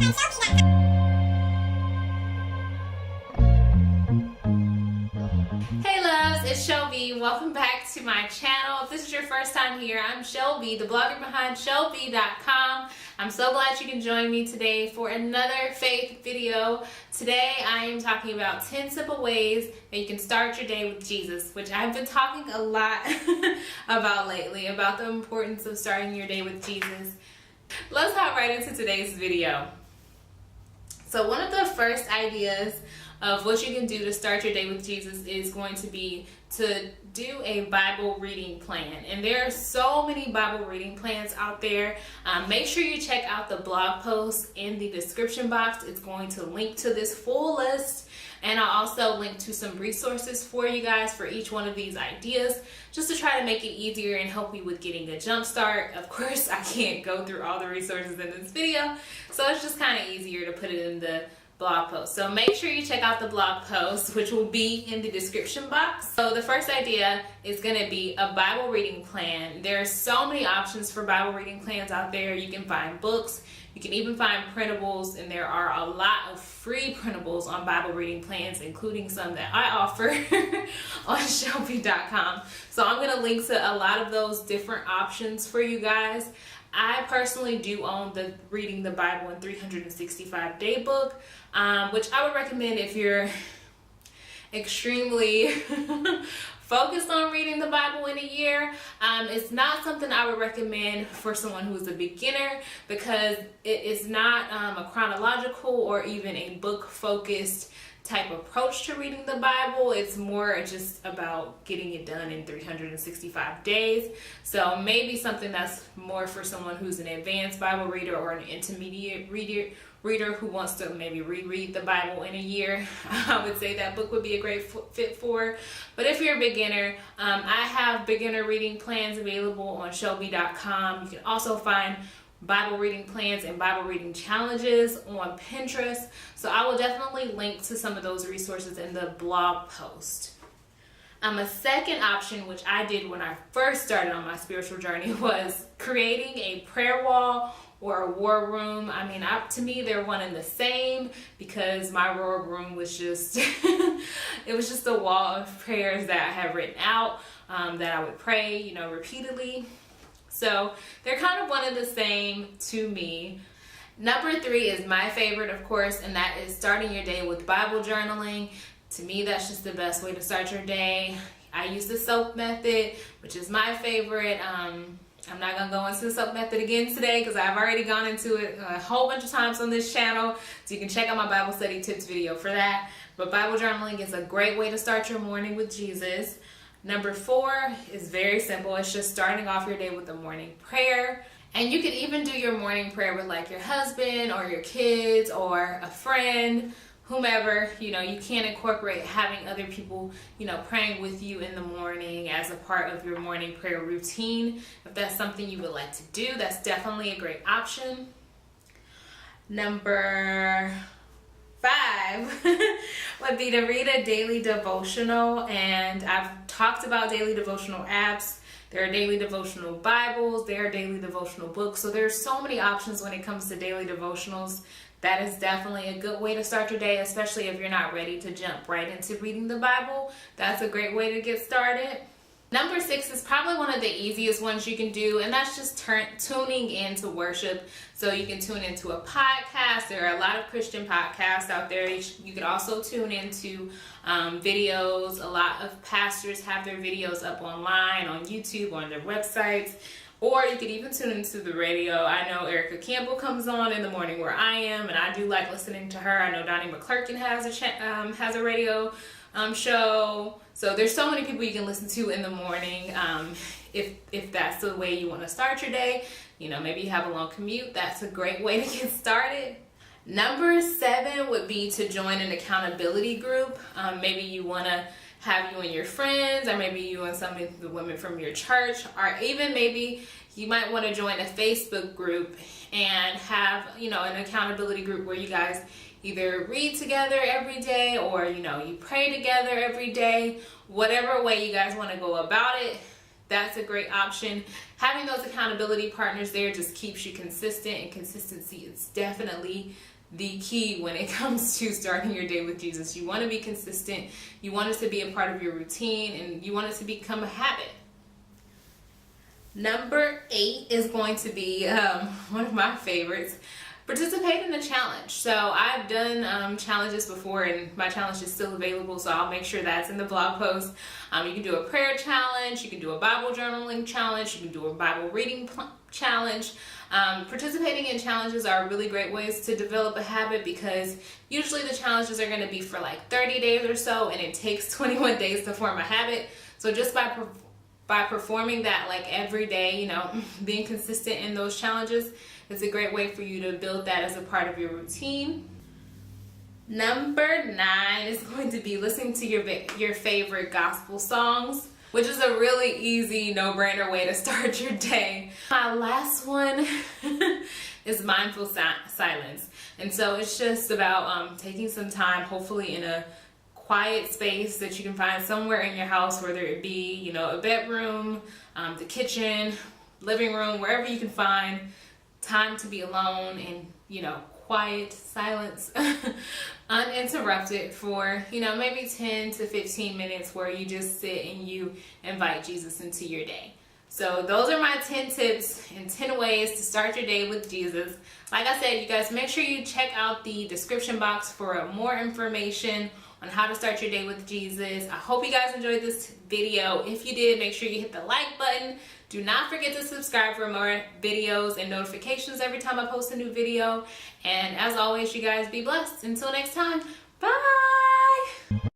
Hey loves, it's Chellbee. Welcome back to my channel. If this is your first time here, I'm Chellbee, the blogger behind Chellbee.com. I'm so glad you can join me today for another faith video. Today I am talking about 10 simple ways that you can start your day with Jesus, which I've been talking a lot about lately, about the importance of starting your day with Jesus. Let's hop right into today's video. So one of the first ideas of what you can do to start your day with Jesus is going to be to do a Bible reading plan. And there are so many Bible reading plans out there. Make sure you check out the blog post in the description box. It's going to link to this full list. And I'll also link to some resources for you guys for each one of these ideas, just to try to make it easier and help you with getting a jump start. Of course, I can't go through all the resources in this video, so it's just kind of easier to put it in the blog post. So make sure you check out the blog post, which will be in the description box. So the first idea is going to be a Bible reading plan. There are so many options for Bible reading plans out there. You can find books, you can even find printables, and there are a lot of free printables on Bible reading plans, including some that I offer on Chellbee.com. So I'm going to link to a lot of those different options for you guys. I personally do own the Reading the Bible in 365 Day book, which I would recommend if you're extremely focused on reading the Bible in a year. It's not something I would recommend for someone who is a beginner, because it is not a chronological or even a book-focused type approach to reading the Bible. It's more just about getting it done in 365 days. So maybe something that's more for someone who's an advanced Bible reader or an intermediate reader who wants to maybe reread the Bible in a year. I would say that book would be a great fit for. But if you're a beginner, I have beginner reading plans available on Chellbee.com. You can also find Bible reading plans and Bible reading challenges on Pinterest. So I will definitely link to some of those resources in the blog post. A second option, which I did when I first started on my spiritual journey, was creating a prayer wall or a war room. I mean, to me, they're one and the same, because my war room was just, it was just a wall of prayers that I have written out, that I would pray, repeatedly. So they're kind of one and the same to me. Number 3 is my favorite, of course, and that is starting your day with Bible journaling. To me, that's just the best way to start your day. I use the SOAP method, which is my favorite. I'm not going to go into the SOAP method again today, because I've already gone into it a whole bunch of times on this channel. So you can check out my Bible study tips video for that. But Bible journaling is a great way to start your morning with Jesus. Number 4 is very simple. It's just starting off your day with a morning prayer. And you can even do your morning prayer with like your husband or your kids or a friend, whomever. You can incorporate having other people, praying with you in the morning as a part of your morning prayer routine. If that's something you would like to do, that's definitely a great option. Number 5 would be to read a daily devotional, and I've talked about daily devotional apps. There are daily devotional Bibles, there are daily devotional books, so there's so many options when it comes to daily devotionals. That is definitely a good way to start your day, especially if you're not ready to jump right into reading the Bible. That's a great way to get started. Number 6 is probably one of the easiest ones you can do, and that's just tuning into worship. So you can tune into a podcast. There are a lot of Christian podcasts out there. You could also tune into videos. A lot of pastors have their videos up online, on YouTube, on their websites. Or you could even tune into the radio. I know Erica Campbell comes on in the morning where I am, and I do like listening to her. I know Donnie McClurkin has a radio show. So there's so many people you can listen to in the morning. If that's the way you want to start your day, maybe you have a long commute, that's a great way to get started. Number 7 would be to join an accountability group. Maybe you want to have you and your friends, or maybe you and some of the women from your church, or even maybe you might want to join a Facebook group and have, an accountability group where you guys either read together every day, or you pray together every day. Whatever way you guys want to go about it, that's a great option. Having those accountability partners there just keeps you consistent, and consistency is definitely the key when it comes to starting your day with Jesus. You want to be consistent, you want it to be a part of your routine, and you want it to become a habit. Number 8 is going to be one of my favorites. Participate in a challenge. So I've done challenges before, and my challenge is still available, so I'll make sure that's in the blog post. You can do a prayer challenge, you can do a Bible journaling challenge, you can do a Bible reading challenge. Participating in challenges are really great ways to develop a habit, because usually the challenges are going to be for like 30 days or so, and it takes 21 days to form a habit. So just by performing that like every day, you know, being consistent in those challenges, it's a great way for you to build that as a part of your routine. Number 9 is going to be listening to your favorite gospel songs, which is a really easy, no-brainer way to start your day. My last one is mindful silence. And so it's just about taking some time, hopefully in a quiet space that you can find somewhere in your house, whether it be, you know, a bedroom, the kitchen, living room, wherever you can find time to be alone and, you know, quiet silence, uninterrupted for, you know, maybe 10 to 15 minutes, where you just sit and you invite Jesus into your day. So those are my 10 tips and 10 ways to start your day with Jesus. Like I said, you guys, make sure you check out the description box for more information on how to start your day with Jesus. I hope you guys enjoyed this video. If you did, make sure you hit the like button. Do not forget to subscribe for more videos and notifications every time I post a new video. And as always, you guys be blessed. Until next time, bye!